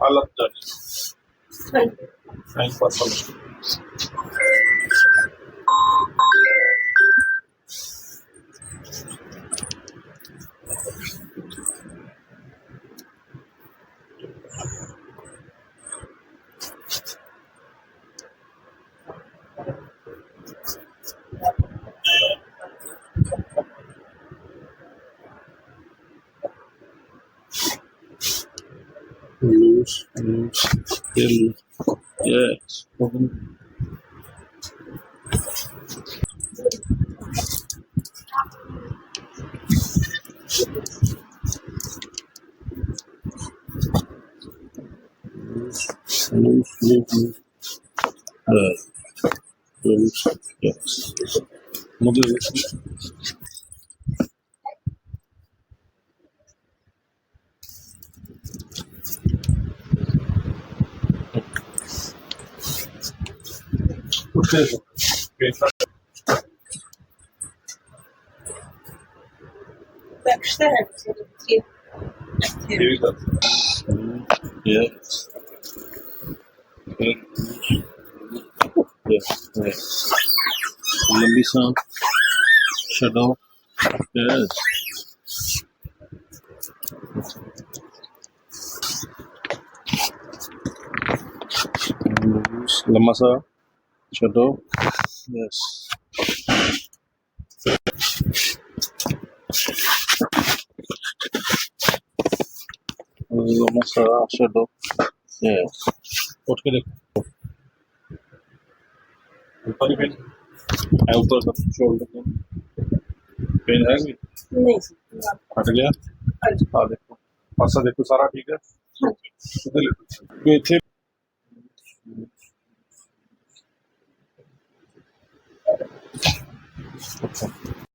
हालत जानी हाँ टाइम पास हो loose still yes loose loose yes मुझे Bakışlar hepsi. yes yes yes लंबी सांस shadow yes लंबा सा shadow yes लंबा सा shadow yes उठ के देखो ऊपर ही पेन है ऊपर का शोल्डर पेन है भी नहीं हट गया हाँ देखो पासा देखो सारा ठीक है इधर देखो ये थे